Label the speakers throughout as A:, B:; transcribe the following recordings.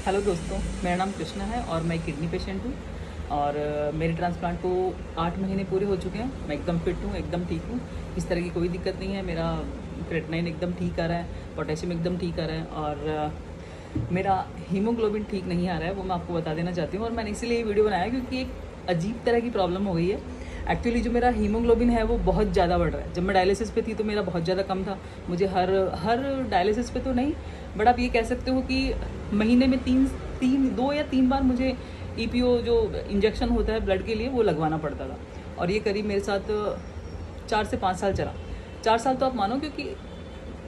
A: Hello दोस्तों, मेरा नाम कृष्णा है और मैं किडनी पेशेंट हूँ। और मेरे ट्रांसप्लांट को 8 महीने पूरे हो चुके हैं। मैं एकदम फिट हूँ, एकदम ठीक हूँ। इस तरह की कोई दिक्कत नहीं है। मेरा क्रेटनाइन एकदम ठीक आ रहा है, पोटेशियम एकदम ठीक आ रहा है और मेरा हीमोग्लोबिन ठीक नहीं आ रहा है। वो मैं आपको बता देना चाहती हूँ और मैंने इसीलिए ये वीडियो बनाया क्योंकि एक अजीब तरह की प्रॉब्लम हो गई है। एक्चुअली जो मेरा हीमोग्लोबिन है वो बहुत ज़्यादा बढ़ रहा है। जब मैं डायलिसिस पे थी तो मेरा बहुत ज़्यादा कम था। मुझे हर डायलिसिस पे तो नहीं, बट आप ये कह सकते हो कि महीने में दो या तीन बार मुझे ईपीओ जो इंजेक्शन होता है ब्लड के लिए वो लगवाना पड़ता था। और ये करीब मेरे साथ 4 से 5 साल चला। 4 साल तो आप मानो, क्योंकि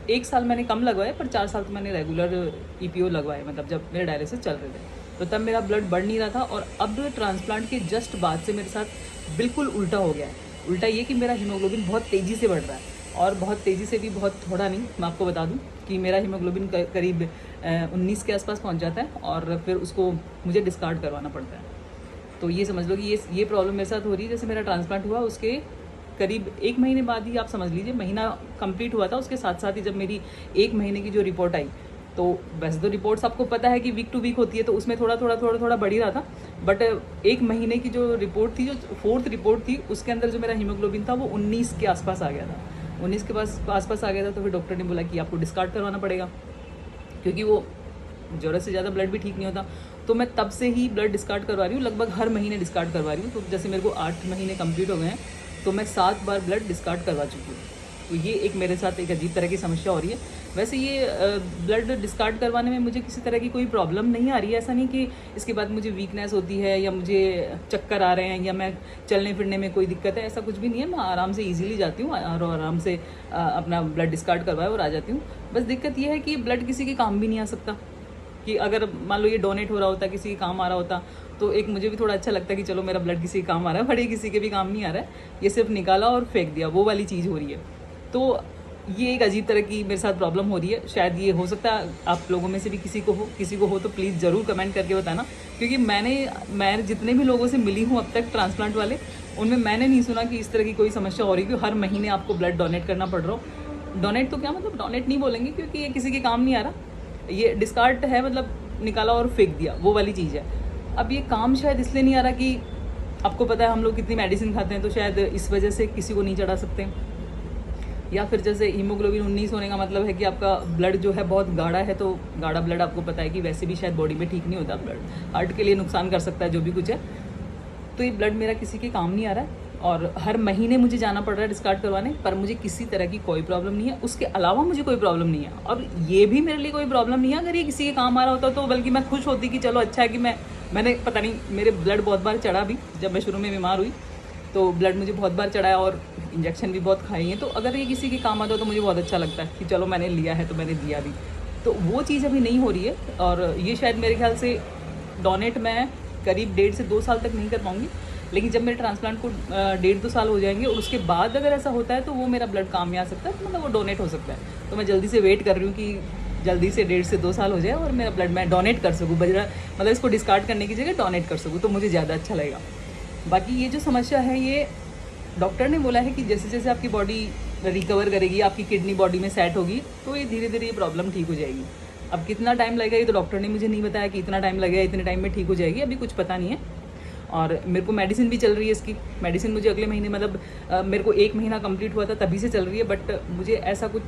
A: 1 साल मैंने कम लगवाए पर 4 साल तो मैंने रेगुलर ईपीओ लगवाए, मतलब जब मेरे डायलिसिस चल रहे थे तो तब मेरा ब्लड बढ़ नहीं रहा था। और अब ट्रांसप्लांट के जस्ट बाद से मेरे साथ बिल्कुल उल्टा हो गया है। उल्टा ये कि मेरा हीमोग्लोबिन बहुत तेज़ी से बढ़ रहा है, और बहुत तेज़ी से भी, बहुत थोड़ा नहीं। मैं आपको बता दूं कि मेरा हीमोग्लोबिन करीब 19 के आसपास पहुंच जाता है और फिर उसको मुझे डिस्कार्ड करवाना पड़ता है। तो ये समझ लो कि ये प्रॉब्लम मेरे साथ हो रही है। जैसे मेरा ट्रांसप्लांट हुआ उसके करीब 1 महीने बाद ही, आप समझ लीजिए महीना कंप्लीट हुआ था, उसके साथ साथ ही जब मेरी 1 महीने की जो रिपोर्ट आई, तो वैसे तो रिपोर्ट्स आपको पता है कि वीक टू वीक होती है, तो उसमें थोड़ा बढ़ ही रहा था। बट 1 महीने की जो रिपोर्ट थी, जो 4th रिपोर्ट थी, उसके अंदर जो मेरा हीमोग्लोबिन था वो 19 के आसपास आ गया था। 19 के आसपास आ गया था। तो फिर डॉक्टर ने बोला कि आपको डिस्कार्ड करवाना पड़ेगा, क्योंकि वो ज़रूरत से ज़्यादा ब्लड भी ठीक नहीं होता। तो मैं तब से ही ब्लड डिस्कार्ड करवा रही हूँ, लगभग हर महीने डिस्कार्ड करवा रही हूँ। तो जैसे मेरे को 8 महीने कंप्लीट हो गए हैं, तो मैं 7 बार ब्लड डिस्कार्ड करवा चुकी हूँ। तो ये एक मेरे साथ एक अजीब तरह की समस्या हो रही है। वैसे ये ब्लड डिस्कार्ड करवाने में मुझे किसी तरह की कोई प्रॉब्लम नहीं आ रही है। ऐसा नहीं कि इसके बाद मुझे वीकनेस होती है या मुझे चक्कर आ रहे हैं या मैं चलने फिरने में कोई दिक्कत है, ऐसा कुछ भी नहीं है। मैं आराम से ईजिली जाती हूँ और आराम से अपना ब्लड डिस्कार्ड करवाए और आ जाती हूँ। बस दिक्कत ये है कि ब्लड किसी के काम भी नहीं आ सकता। कि अगर मान लो ये डोनेट हो रहा होता, किसी के काम आ रहा होता, तो एक मुझे भी थोड़ा अच्छा लगता कि चलो मेरा ब्लड किसी के काम आ रहा है। बट ये किसी के भी काम नहीं आ रहा है, ये सिर्फ निकाला और फेंक दिया, वो वाली चीज़ हो रही है। तो ये एक अजीब तरह की मेरे साथ प्रॉब्लम हो रही है। शायद ये हो सकता है आप लोगों में से भी किसी को हो तो प्लीज़ ज़रूर कमेंट करके बताना। क्योंकि मैं जितने भी लोगों से मिली हूँ अब तक ट्रांसप्लांट वाले, उनमें मैंने नहीं सुना कि इस तरह की कोई समस्या हो रही कि हर महीने आपको ब्लड डोनेट करना पड़ रहा हो। डोनेट तो क्या, मतलब डोनेट नहीं बोलेंगे क्योंकि ये किसी के काम नहीं आ रहा, ये डिस्कार्ड है, मतलब निकाला और फेंक दिया, वो वाली चीज़ है। अब ये काम शायद इसलिए नहीं आ रहा कि आपको पता है हम लोग कितनी मेडिसिन खाते हैं, तो शायद इस वजह से किसी को नहीं चढ़ा सकते। या फिर जैसे हीमोग्लोबिन 19 होने का मतलब है कि आपका ब्लड जो है बहुत गाढ़ा है, तो गाढ़ा ब्लड आपको पता है कि वैसे भी शायद बॉडी में ठीक नहीं होता। ब्लड हार्ट के लिए नुकसान कर सकता है, जो भी कुछ है। तो ये ब्लड मेरा किसी के काम नहीं आ रहा है और हर महीने मुझे जाना पड़ रहा है डिस्कार्ड करवाने, पर मुझे किसी तरह की कोई प्रॉब्लम नहीं है। उसके अलावा मुझे कोई प्रॉब्लम नहीं है, और ये भी मेरे लिए कोई प्रॉब्लम नहीं है। अगर ये किसी के काम आ रहा होता तो बल्कि मैं खुश होती कि चलो अच्छा है कि मैंने पता नहीं, मेरे ब्लड बहुत बार चढ़ा भी। जब मैं शुरू में बीमार हुई तो ब्लड मुझे बहुत बार चढ़ा है और इंजेक्शन भी बहुत खाई हैं। तो अगर ये किसी के काम आता तो मुझे बहुत अच्छा लगता है कि चलो मैंने लिया है तो मैंने दिया भी। तो वो चीज़ अभी नहीं हो रही है। और ये शायद मेरे ख्याल से डोनेट मैं करीब 1.5 से 2 साल तक नहीं कर पाऊँगी। लेकिन जब मेरे ट्रांसप्लांट को 1.5-2 साल हो जाएंगे और उसके बाद अगर ऐसा होता है तो वो मेरा ब्लड काम में आ सकता है, तो मतलब वो डोनेट हो सकता है। तो मैं जल्दी से वेट कर रही हूँ कि जल्दी से 1.5 से 2 साल हो जाए और मेरा ब्लड मैं डोनेट कर सकूँ, बजरा मतलब इसको डिस्कार्ड करने की जगह डोनेट कर सकूँ, तो मुझे ज़्यादा अच्छा लगेगा। बाकी ये जो समस्या है, ये डॉक्टर ने बोला है कि जैसे जैसे आपकी बॉडी रिकवर करेगी, आपकी किडनी बॉडी में सेट होगी, तो ये धीरे धीरे ये प्रॉब्लम ठीक हो जाएगी। अब कितना टाइम लगेगा ये तो डॉक्टर ने मुझे नहीं बताया कि इतना टाइम लगेगा, इतने टाइम में ठीक हो जाएगी, अभी कुछ पता नहीं है। और मेरे को मेडिसिन भी चल रही है इसकी। मेडिसिन मुझे अगले महीने, मतलब मेरे को 1 महीना कंप्लीट हुआ था तभी से चल रही है, बट मुझे ऐसा कुछ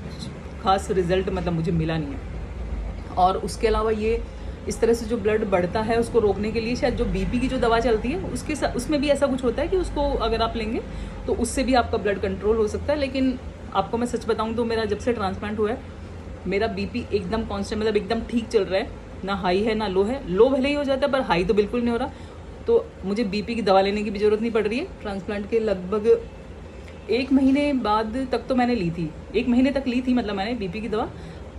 A: खास रिजल्ट मतलब मुझे मिला नहीं है। और उसके अलावा ये इस तरह से जो ब्लड बढ़ता है उसको रोकने के लिए शायद जो बीपी की जो दवा चलती है उसमें भी ऐसा कुछ होता है कि उसको अगर आप लेंगे तो उससे भी आपका ब्लड कंट्रोल हो सकता है। लेकिन आपको मैं सच बताऊं तो मेरा जब से ट्रांसप्लांट हुआ है मेरा बीपी एकदम कांस्टेंट, मतलब एकदम ठीक चल रहा है। ना हाई है ना लो है। लो भले ही हो जाता है पर हाई तो बिल्कुल नहीं हो रहा। तो मुझे बीपी की दवा लेने की भी ज़रूरत नहीं पड़ रही है। ट्रांसप्लांट के लगभग 1 महीने बाद तक तो मैंने ली थी, 1 महीने तक ली थी मतलब मैंने बीपी की दवा।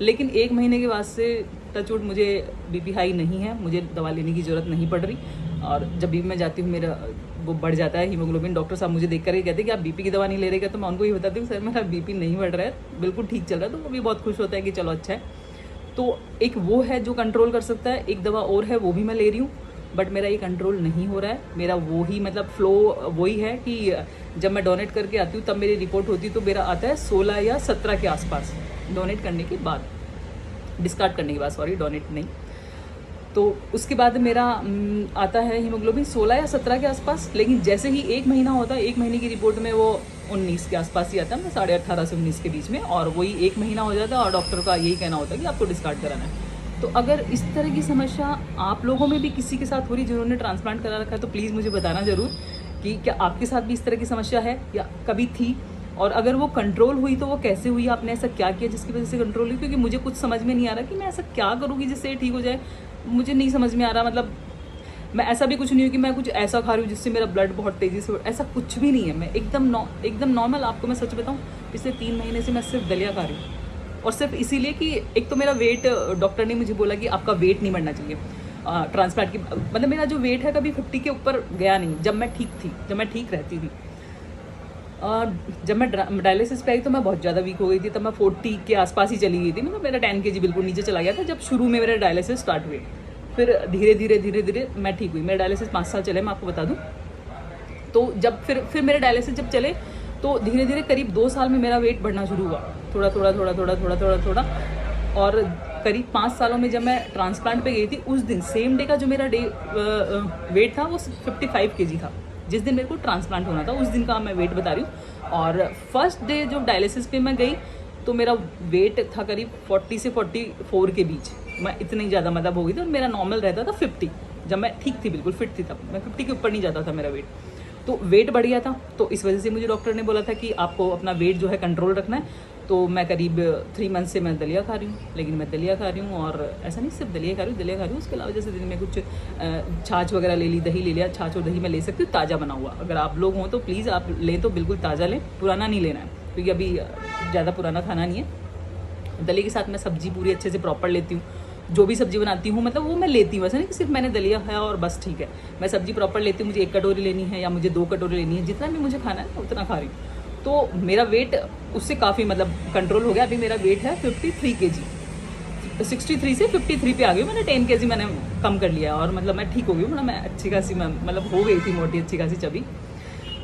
A: लेकिन 1 महीने के बाद से टचवुड मुझे बीपी हाई नहीं है, मुझे दवा लेने की ज़रूरत नहीं पड़ रही। और जब भी मैं जाती हूँ मेरा वो बढ़ जाता है हीमोग्लोबिन। डॉक्टर साहब मुझे देख कर कहते हैं कि आप बीपी की दवा नहीं ले रहे क्या, तो मैं उनको ये बताती हूँ सर मेरा बीपी नहीं बढ़ रहा है, बिल्कुल ठीक चल रहा है। तो वो भी बहुत खुश होता है कि चलो अच्छा है। तो एक वो है जो कंट्रोल कर सकता है, एक दवा और है वो भी मैं ले रही हूँ, बट मेरा ये कंट्रोल नहीं हो रहा है। मेरा वो ही मतलब फ्लो वही है कि जब मैं डोनेट करके आती हूँ तब मेरी रिपोर्ट होती है तो मेरा आता है 16 या 17 के आसपास, डोनेट करने के बाद, डिस्कार्ड करने के बाद, सॉरी डोनेट नहीं। तो उसके बाद मेरा आता है हीमोग्लोबिन 16 या 17 के आसपास, लेकिन जैसे ही 1 महीना होता है, 1 महीने की रिपोर्ट में वो 19 के आसपास ही आता है, 18.5 से 19 के बीच में, और वही 1 महीना हो जाता है और डॉक्टर का यही कहना होता है कि आपको डिस्कार्ड कराना है। तो अगर इस तरह की समस्या आप लोगों में भी किसी के साथ हो रही जिन्होंने ट्रांसप्लांट करा रखा है तो प्लीज़ मुझे बताना ज़रूर कि क्या आपके साथ भी इस तरह की समस्या है या कभी थी, और अगर वो कंट्रोल हुई तो वो कैसे हुई, आपने ऐसा क्या किया जिसकी वजह से कंट्रोल हुई। क्योंकि मुझे कुछ समझ में नहीं आ रहा कि मैं ऐसा क्या करूँगी जिससे ये ठीक हो जाए, मुझे नहीं समझ में आ रहा। मतलब मैं ऐसा भी कुछ नहीं हूँ कि मैं कुछ ऐसा खा रही हूँ जिससे मेरा ब्लड बहुत तेज़ी से, ऐसा कुछ भी नहीं है। मैं एकदम नॉर्मल, आपको मैं सच बताऊँ, पिछले 3 महीने से मैं सिर्फ दलिया खा रही हूँ, और सिर्फ इसीलिए कि एक तो मेरा वेट, डॉक्टर ने मुझे बोला कि आपका वेट नहीं बढ़ना चाहिए ट्रांसप्लांट की, मतलब मेरा जो वेट है कभी 50 के ऊपर गया नहीं जब मैं ठीक थी, जब मैं ठीक रहती थी। जब मैं डायलिसिस पे आई तो मैं बहुत ज़्यादा वीक हो गई थी, तब मैं 40 के आसपास ही चली गई थी, मतलब मेरा 10 kg बिल्कुल नीचे चला गया था जब शुरू में मेरा डायलिसिस स्टार्ट हुए। फिर धीरे धीरे मैं ठीक हुई। मेरा डायलिसिस 5 साल चले, मैं आपको बता दूँ। तो जब फिर मेरे डायलिसिस जब चले तो धीरे धीरे करीब 2 साल में मेरा वेट बढ़ना शुरू हुआ, थोड़ा थोड़ा, और करीब 5 सालों में जब मैं ट्रांसप्लांट पे गई थी, उस दिन सेम डे का जो मेरा वेट था वो 55 kg था। जिस दिन मेरे को ट्रांसप्लांट होना था उस दिन का मैं वेट बता रही हूँ। और फर्स्ट डे जो डायलिसिस पे मैं गई तो मेरा वेट था करीब 40 से 44 के बीच, मैं इतनी ज़्यादा मतलब हो गई थी, और मेरा नॉर्मल रहता था 50, जब मैं ठीक थी, बिल्कुल फिट थी, तब मैं 50 के ऊपर नहीं जाता था मेरा वेट। तो वेट बढ़ गया था, तो इस वजह से मुझे डॉक्टर ने बोला था कि आपको अपना वेट जो है कंट्रोल रखना है। तो मैं करीब 3 मंथ से मैं दलिया खा रही हूँ, लेकिन मैं दलिया खा रही हूँ, और ऐसा नहीं सिर्फ दलिया खा रही हूँ, उसके अलावा जैसे दिन में कुछ छाछ वगैरह ले ली, दही ले लिया, छाछ और दही मैं ले सकती हूँ ताज़ा बना हुआ। अगर आप लोग हों तो प्लीज़ आप लें तो बिल्कुल ताज़ा लें, पुराना नहीं लेना है, क्योंकि अभी ज़्यादा पुराना खाना नहीं है। दलिया के साथ मैं सब्जी पूरी अच्छे से प्रॉपर लेती हूँ, जो भी सब्जी बनाती हूँ मतलब वो मैं लेती हूँ, वैसे नहीं कि सिर्फ मैंने दलिया खाया और बस ठीक है। मैं सब्जी प्रॉपर लेती हूँ, मुझे 1 कटोरी लेनी है या मुझे 2 कटोरी लेनी है, जितना भी मुझे खाना है उतना खा रही हूँ। तो मेरा वेट उससे काफ़ी मतलब कंट्रोल हो गया। अभी मेरा वेट है 53 kg, 63 से 53 पे आ गई हूँ, मैंने 10 kg मैंने कम कर लिया, और मतलब मैं ठीक हो गई हूँ, मतलब मैं अच्छी खासी मतलब हो गई थी मोटी, अच्छी खासी चबी।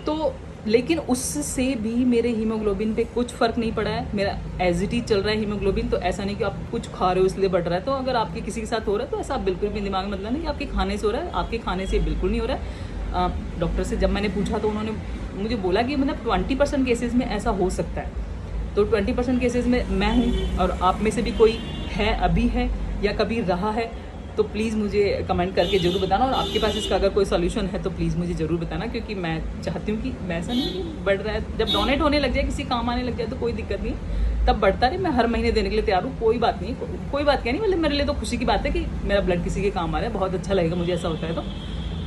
A: तो लेकिन उससे भी मेरे हीमोग्लोबिन पे कुछ फ़र्क नहीं पड़ा है, मेरा एज इट इज चल रहा है हीमोग्लोबिन। तो ऐसा नहीं कि आप कुछ खा रहे हो इसलिए बढ़ रहा है। तो अगर आपके किसी के साथ हो रहा है तो ऐसा आप बिल्कुल भी दिमाग में मतलब नहीं कि आपके खाने से हो रहा है, आपके खाने से बिल्कुल नहीं हो रहा है। डॉक्टर से जब मैंने पूछा तो उन्होंने मुझे बोला कि मतलब 20% केसेस में ऐसा हो सकता है। तो 20% केसेस में मैं हूँ, और आप में से भी कोई है, अभी है या कभी रहा है, तो प्लीज़ मुझे कमेंट करके ज़रूर बताना। और आपके पास इसका अगर कोई सॉल्यूशन है तो प्लीज़ मुझे ज़रूर बताना, क्योंकि मैं चाहती हूँ कि वैसा नहीं बढ़ रहा है, जब डोनेट होने लग जाए, किसी काम आने लग जाए तो कोई दिक्कत नहीं, तब बढ़ता रहे। मैं हर महीने देने के लिए तैयार हूँ, कोई बात नहीं, कोई बात क्या नहीं, मतलब मेरे लिए तो खुशी की बात है कि मेरा ब्लड किसी के काम आ रहा है, बहुत अच्छा लगेगा मुझे ऐसा होता है तो।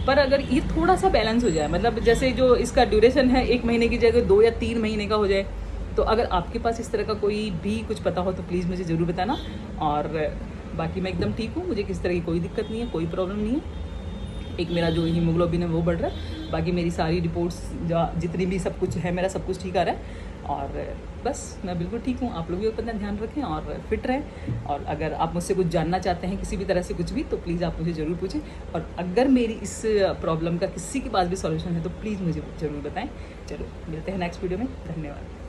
A: पर अगर ये थोड़ा सा बैलेंस हो जाए, मतलब जैसे जो इसका ड्यूरेशन है 1 महीने की जगह 2 या 3 महीने का हो जाए, तो अगर आपके पास इस तरह का कोई भी कुछ पता हो तो प्लीज़ मुझे ज़रूर बताना। और बाकी मैं एकदम ठीक हूँ, मुझे किसी तरह की कोई दिक्कत नहीं है, कोई प्रॉब्लम नहीं है। एक मेरा जो हीमोग्लोबिन है वो बढ़ रहा है, बाकी मेरी सारी रिपोर्ट्स जितनी भी सब कुछ है मेरा सब कुछ ठीक आ रहा है, और बस मैं बिल्कुल ठीक हूँ। आप लोग भी अपना ध्यान रखें और फिट रहें। और अगर आप मुझसे कुछ जानना चाहते हैं किसी भी तरह से कुछ भी, तो प्लीज़ आप मुझे ज़रूर पूछें। और अगर मेरी इस प्रॉब्लम का किसी के पास भी सॉल्यूशन है तो प्लीज़ मुझे ज़रूर बताएं। चलो मिलते हैं नेक्स्ट वीडियो में, धन्यवाद।